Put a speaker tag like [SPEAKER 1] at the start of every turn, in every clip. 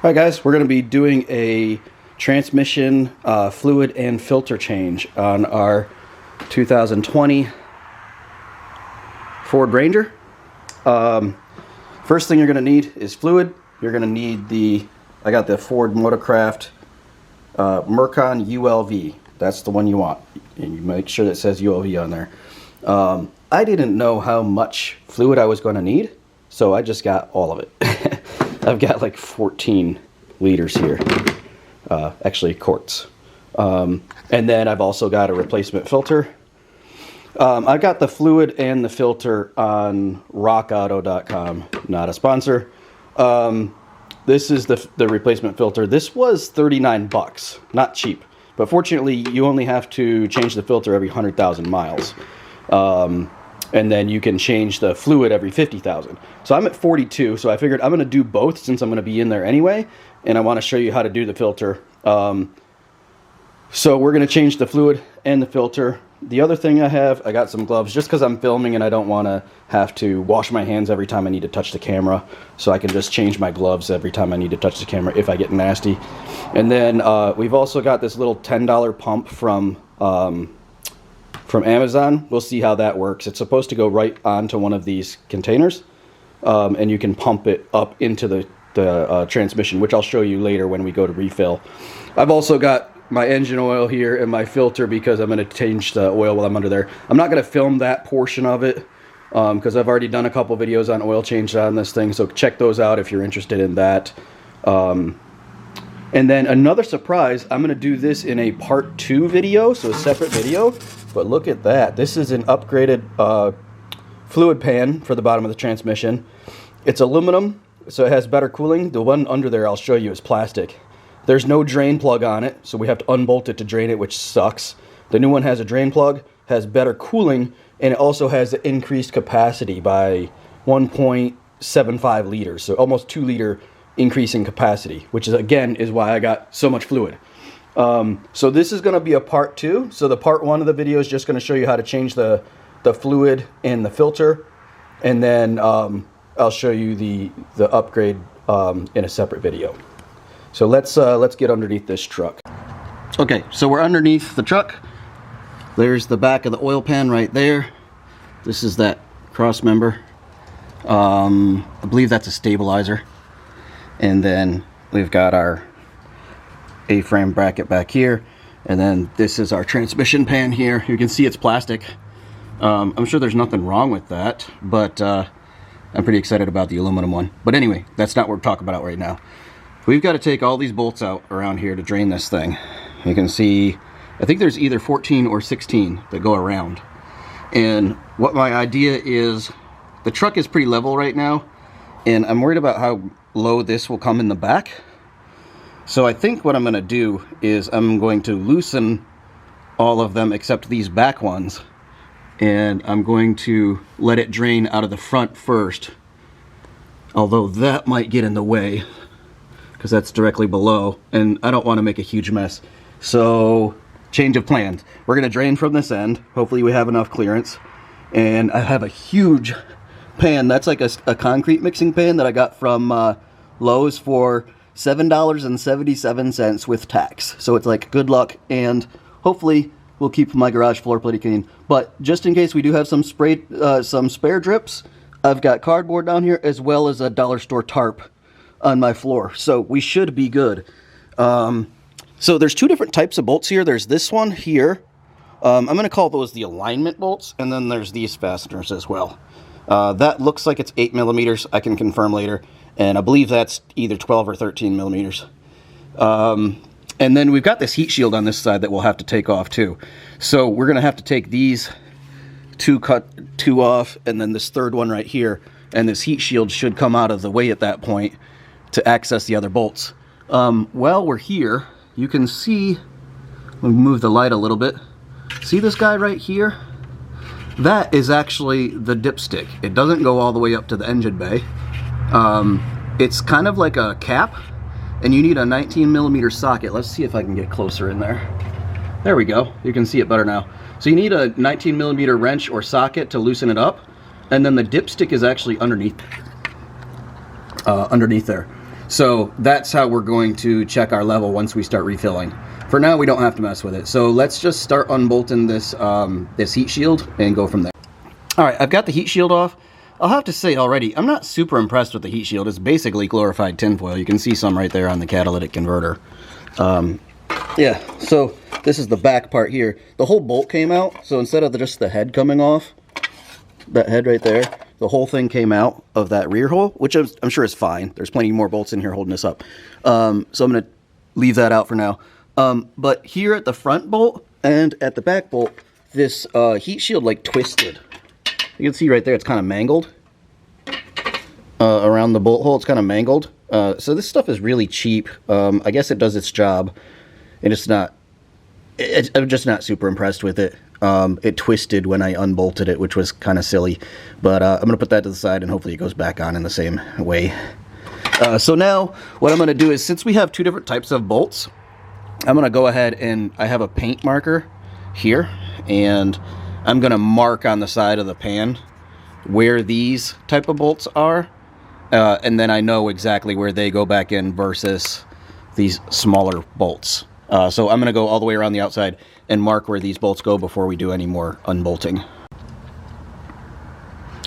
[SPEAKER 1] Alright guys, we're going to be doing a transmission fluid and filter change on our 2020 Ford Ranger. First thing you're going to need is fluid. You're going to need I got the Ford Motorcraft Mercon ULV. That's the one you want. And you make sure that it says ULV on there. I didn't know how much fluid I was going to need, so I just got all of it. I've got like 14 liters here, actually quarts. And then I've also got a replacement filter. I got the fluid and the filter on rockauto.com, not a sponsor. This is the replacement filter. This was 39 bucks, not cheap. But fortunately, you only have to change the filter every 100,000 miles. And then you can change the fluid every 50,000. So I'm at 42, so I figured I'm going to do both since I'm going to be in there anyway, and I want to show you how to do the filter. So we're going to change the fluid and the filter. The other thing I got some gloves just because I'm filming and I don't want to have to wash my hands every time I need to touch the camera, so I can just change my gloves every time I need to touch the camera if I get nasty. And then we've also got this little $10 pump from Amazon. We'll see how that works. It's supposed to go right onto one of these containers, and you can pump it up into the transmission, which I'll show you later when we go to refill. I've also got my engine oil here and my filter because I'm going to change the oil while I'm under there. I'm not going to film that portion of it because I've already done a couple videos on oil change on this thing, so check those out if you're interested in that. And then another surprise, I'm going to do this in a part 2 video, so a separate video. But look at that. This is an upgraded fluid pan for the bottom of the transmission. It's aluminum, so it has better cooling. The one under there I'll show you is plastic. There's no drain plug on it, so we have to unbolt it to drain it, which sucks. The new one has a drain plug, has better cooling, and it also has the increased capacity by 1.75 liters, so almost 2 liter increase in capacity, which is again is why I got so much fluid. So this is going to be a part 2. So the part 1 of the video is just going to show you how to change the fluid and the filter, and then I'll show you the upgrade in a separate video. So let's get underneath this truck. Okay, so we're underneath the truck. There's the back of the oil pan right there. This is that cross member. I believe that's a stabilizer. And then we've got our A-frame bracket back here, and then this is our transmission pan here. You can see it's plastic. I'm sure there's nothing wrong with that, but I'm pretty excited about the aluminum one. But anyway, that's not what we're talking about right now. We've got to take all these bolts out around here to drain this thing. You can see, I think there's either 14 or 16 that go around. And what my idea is, the truck is pretty level right now, and I'm worried about how low this will come in the back. So I think what I'm going to do is I'm going to loosen all of them except these back ones, and I'm going to let it drain out of the front first, although that might get in the way because that's directly below and I don't want to make a huge mess. So change of plans. We're going to drain from this end. Hopefully we have enough clearance, and I have a huge pan. That's like a concrete mixing pan that I got from Lowe's for $7.77 with tax. So it's like good luck, and hopefully we'll keep my garage floor pretty clean. But just in case we do have some spare drips, I've got cardboard down here as well as a dollar store tarp on my floor, so we should be good. So there's 2 different types of bolts here. There's this one here. I'm going to call those the alignment bolts, and then there's these fasteners as well. That looks like it's 8 millimeters. I can confirm later. And I believe that's either 12 or 13 millimeters. And then we've got this heat shield on this side that we'll have to take off too. So we're going to have to take these cut two off, and then this third one right here. And this heat shield should come out of the way at that point to access the other bolts. While we're here, you can see, let me move the light a little bit. See this guy right here? That is actually the dipstick. It doesn't go all the way up to the engine bay. It's kind of like a cap, and you need a 19 millimeter socket. Let's see if I can get closer in there. There we go. You can see it better now. So you need a 19 millimeter wrench or socket to loosen it up, and then the dipstick is actually underneath there. So that's how we're going to check our level once we start refilling. For now, we don't have to mess with it. So let's just start unbolting this, this heat shield and go from there. All right, I've got the heat shield off. I'll have to say already, I'm not super impressed with the heat shield. It's basically glorified tinfoil. You can see some right there on the catalytic converter. Yeah, so this is the back part here. The whole bolt came out, so instead of just the head coming off, that head right there, the whole thing came out of that rear hole, which I'm sure is fine. There's plenty more bolts in here holding this up. So I'm going to leave that out for now. But here at the front bolt and at the back bolt, this heat shield like twisted. You can see right there, it's kind of mangled. Around the bolt hole, it's kind of mangled. So this stuff is really cheap. I guess it does its job. And it's not, I'm just not super impressed with it. It twisted when I unbolted it, which was kind of silly. But I'm going to put that to the side and hopefully it goes back on in the same way. So now what I'm going to do is, since we have two different types of bolts, I'm going to go ahead and I have a paint marker here. And I'm going to mark on the side of the pan where these type of bolts are. And then I know exactly where they go back in versus these smaller bolts. So I'm going to go all the way around the outside and mark where these bolts go before we do any more unbolting.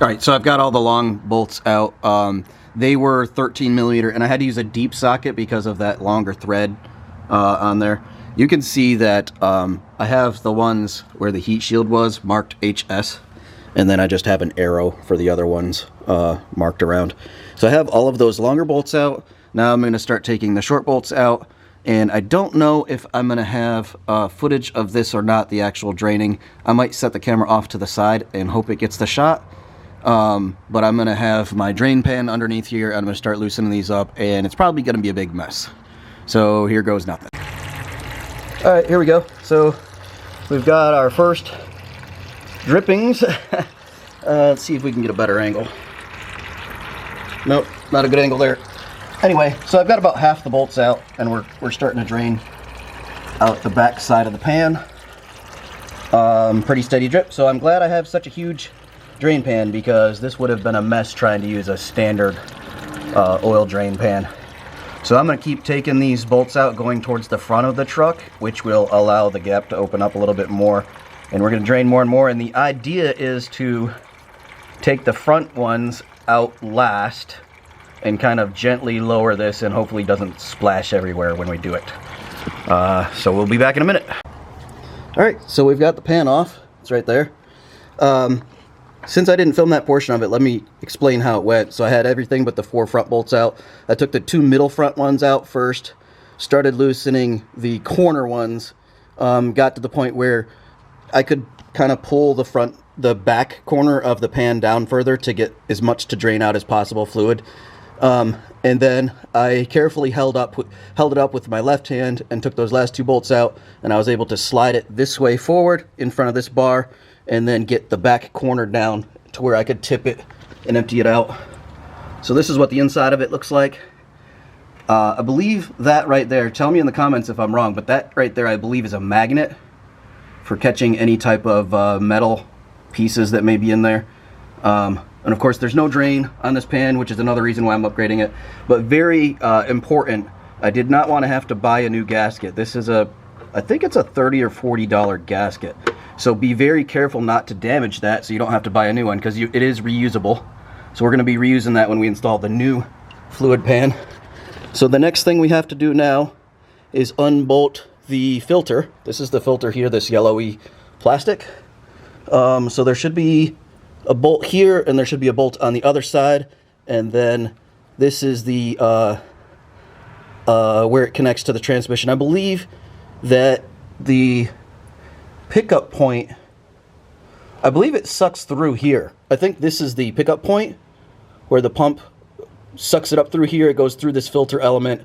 [SPEAKER 1] All right, so I've got all the long bolts out. They were 13 millimeter, and I had to use a deep socket because of that longer thread on there. You can see that I have the ones where the heat shield was marked HS, and then I just have an arrow for the other ones marked around. So I have all of those longer bolts out. Now I'm going to start taking the short bolts out. And I don't know if I'm going to have footage of this or not, the actual draining. I might set the camera off to the side and hope it gets the shot. But I'm going to have my drain pan underneath here. I'm going to start loosening these up, and it's probably going to be a big mess. So here goes nothing. All right, here we go. So we've got our first drippings. Let's see if we can get a better angle. Nope, not a good angle there. Anyway, so I've got about half the bolts out, and we're starting to drain out the back side of the pan. Pretty steady drip, so I'm glad I have such a huge drain pan, because this would have been a mess trying to use a standard oil drain pan. So I'm going to keep taking these bolts out going towards the front of the truck, which will allow the gap to open up a little bit more. And we're going to drain more and more, and the idea is to take the front ones out last and kind of gently lower this, and hopefully doesn't splash everywhere when we do it. So we'll be back in a minute. All right, so we've got the pan off. It's right there. Since I didn't film that portion of it, let me explain how it went. So I had everything but the 4 front bolts out. I took the 2 middle front ones out first, started loosening the corner ones, got to the point where I could kind of pull the back corner of the pan down further to get as much to drain out as possible fluid. And then I carefully held it up with my left hand and took those last 2 bolts out, and I was able to slide it this way forward in front of this bar, and then get the back corner down to where I could tip it and empty it out. So this is what the inside of it looks like. I believe that right there, tell me in the comments if I'm wrong, but that right there I believe is a magnet for catching any type of metal pieces that may be in there. And of course there's no drain on this pan, which is another reason why I'm upgrading it. But very important, I did not want to have to buy a new gasket. This is I think it's a $30 or $40 gasket. So be very careful not to damage that so you don't have to buy a new one, because it is reusable. So we're going to be reusing that when we install the new fluid pan. So the next thing we have to do now is unbolt the filter. This is the filter here, this yellowy plastic. So there should be a bolt here, and there should be a bolt on the other side, and then this is the where it connects to the transmission. I believe that the pickup point, I believe it sucks through here. I think this is the pickup point where the pump sucks it up through here. It goes through this filter element,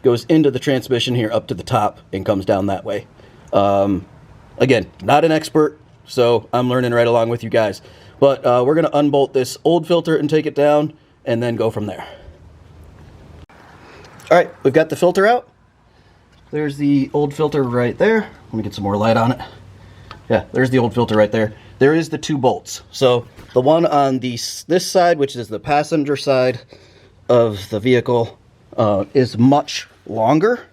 [SPEAKER 1] goes into the transmission here up to the top, and comes down that way. Again, not an expert, so I'm learning right along with you guys. But we're going to unbolt this old filter and take it down, and then go from there. All right, we've got the filter out. There's the old filter right there. Let me get some more light on it. Yeah, there's the old filter right there. There is the 2 bolts. So the one on this side, which is the passenger side of the vehicle, is much longer,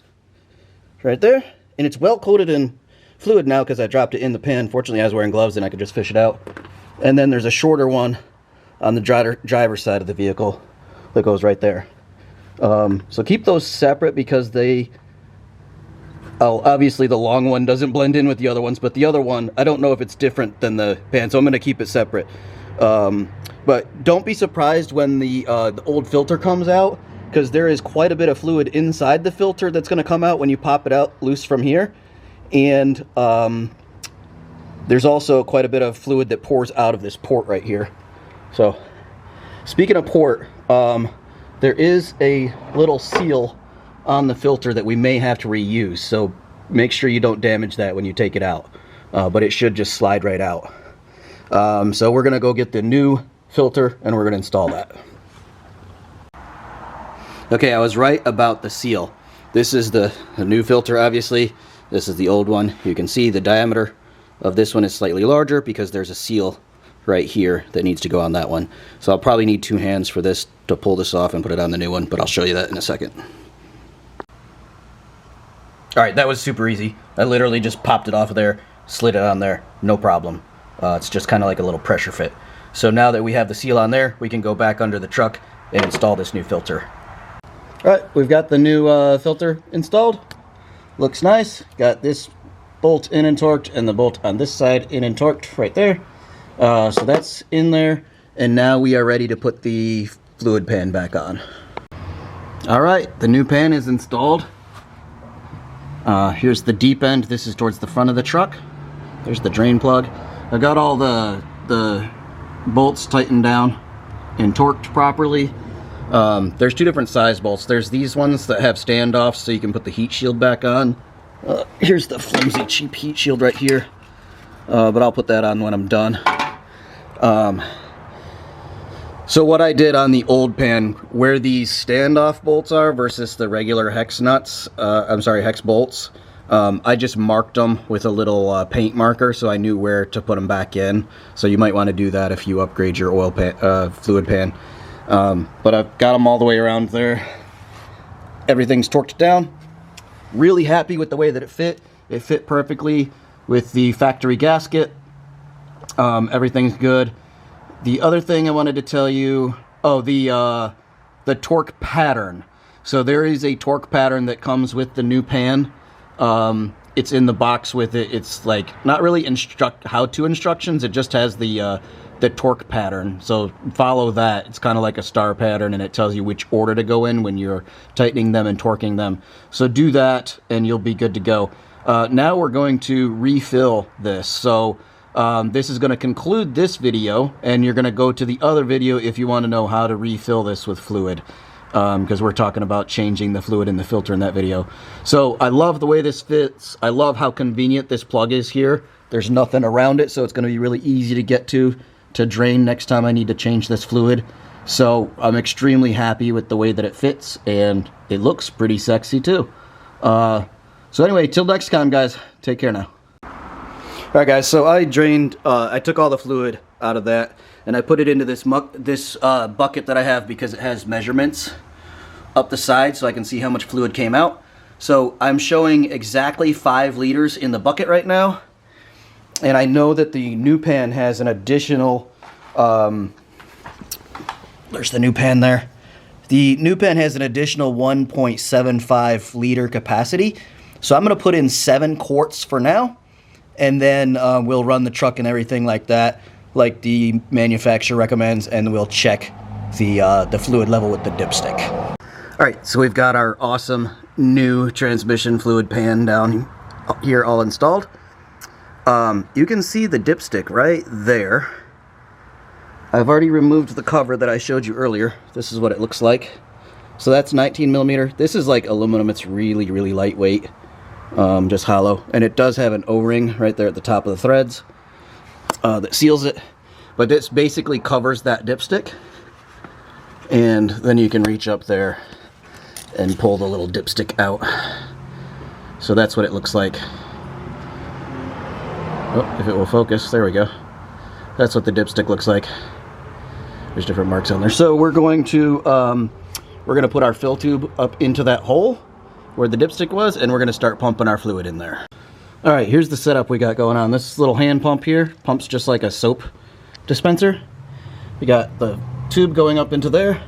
[SPEAKER 1] right there, and it's well coated in fluid now because I dropped it in the pan. Fortunately, I was wearing gloves and I could just fish it out. And then there's a shorter one on the driver's side of the vehicle that goes right there. So keep those separate because they, obviously the long one doesn't blend in with the other ones, but the other one, I don't know if it's different than the pan, so I'm going to keep it separate. But don't be surprised when the old filter comes out, because there is quite a bit of fluid inside the filter that's going to come out when you pop it out loose from here. And there's also quite a bit of fluid that pours out of this port right here. So speaking of port, there is a little seal on the filter that we may have to reuse, so make sure you don't damage that when you take it out, but it should just slide right out. So we're gonna go get the new filter and we're gonna install that. Okay, I was right about the seal. This is the new filter, obviously. This is the old one. You can see the diameter of this one is slightly larger because there's a seal right here that needs to go on that one. So I'll probably need 2 hands for this to pull this off and put it on the new one, but I'll show you that in a second. Alright, that was super easy. I literally just popped it off of there, slid it on there, no problem. It's just kind of like a little pressure fit. So now that we have the seal on there, we can go back under the truck and install this new filter. Alright, we've got the new filter installed. Looks nice. Got this bolt in and torqued and the bolt on this side in and torqued right there. So that's in there, and now we are ready to put the fluid pan back on. Alright, the new pan is installed. Here's the deep end. This is towards the front of the truck. There's the drain plug. I got all the bolts tightened down and torqued properly. There's 2 different size bolts. There's these ones that have standoffs so you can put the heat shield back on. Here's the flimsy cheap heat shield right here, but I'll put that on when I'm done. So what I did on the old pan, where these standoff bolts are versus the regular hex nuts, hex bolts, I just marked them with a little paint marker so I knew where to put them back in. So you might want to do that if you upgrade your oil pan, fluid pan. But I've got them all the way around there. Everything's torqued down. Really happy with the way that it fit. It fit perfectly with the factory gasket. Everything's good. The other thing I wanted to tell you, the torque pattern. So there is a torque pattern that comes with the new pan. It's in the box with it. It's like not really how-to instructions. It just has the torque pattern. So follow that. It's kind of like a star pattern, and it tells you which order to go in when you're tightening them and torquing them. So do that, and you'll be good to go. Now we're going to refill this. So this is going to conclude this video, and you're going to go to the other video if you want to know how to refill this with fluid, because we're talking about changing the fluid in the filter in that video. So I love the way this fits. I love how convenient this plug is here. There's nothing around it, so it's going to be really easy to get to drain next time I need to change this fluid. So I'm extremely happy with the way that it fits, and it looks pretty sexy too. So anyway, till next time, guys, take care now. Alright guys, so I drained, I took all the fluid out of that, and I put it into this bucket that I have because it has measurements up the side so I can see how much fluid came out. So I'm showing exactly 5 liters in the bucket right now, and I know that the new pan has an additional, there's the new pan there. The new pan has an additional 1.75 liter capacity, so I'm going to put in 7 quarts for now. And then we'll run the truck and everything like that, like the manufacturer recommends, and we'll check the fluid level with the dipstick. All right, so we've got our awesome new transmission fluid pan down here all installed. You can see the dipstick right there. I've already removed the cover that I showed you earlier. This is what it looks like. So that's 19 millimeter. This is like aluminum. It's really, really lightweight. Just hollow, and it does have an O-ring right there at the top of the threads that seals it, but this basically covers that dipstick, and then you can reach up there and pull the little dipstick out. So that's what it looks like. Oh, if it will focus, there we go. That's what the dipstick looks like. There's different marks on there. So we're going to we're going to put our fill tube up into that hole where the dipstick was, and we're going to start pumping our fluid in there. All right, here's the setup we got going on. This little hand pump here pumps just like a soap dispenser. We got the tube going up into there,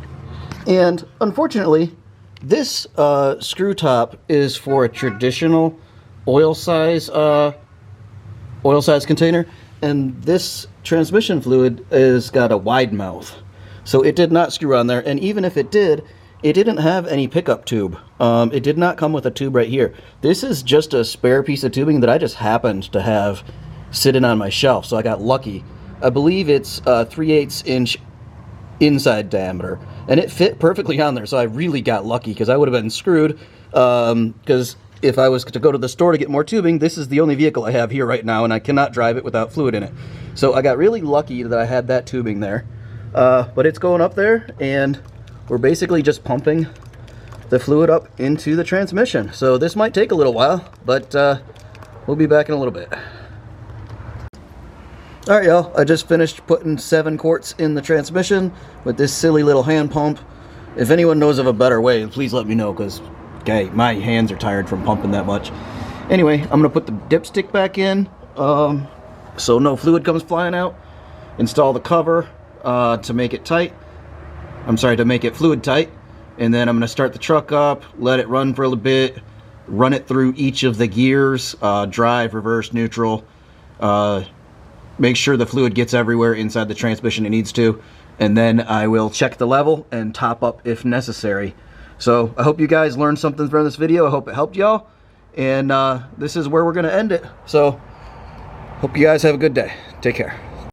[SPEAKER 1] and unfortunately this screw top is for a traditional oil size container, and this transmission fluid is got a wide mouth, so it did not screw on there. And even if it did, it didn't have any pickup tube. It did not come with a tube right here. This is just a spare piece of tubing that I just happened to have sitting on my shelf, so I got lucky. I believe it's 3/8 inch inside diameter, and it fit perfectly on there, so I really got lucky, because I would have been screwed, because if I was to go to the store to get more tubing, this is the only vehicle I have here right now, and I cannot drive it without fluid in it. So I got really lucky that I had that tubing there. But it's going up there, and we're basically just pumping the fluid up into the transmission. So this might take a little while, but we'll be back in a little bit. All right, y'all, I just finished putting 7 quarts in the transmission with this silly little hand pump. If anyone knows of a better way, please let me know, because, okay, my hands are tired from pumping that much. Anyway, I'm going to put the dipstick back in so no fluid comes flying out. Install the cover to make it tight. I'm sorry, to make it fluid tight. And then I'm going to start the truck up, let it run for a little bit, run it through each of the gears, drive, reverse, neutral, make sure the fluid gets everywhere inside the transmission it needs to, and then I will check the level and top up if necessary. So I hope you guys learned something from this video. I hope it helped y'all, and this is where we're going to end it. So hope you guys have a good day. Take care.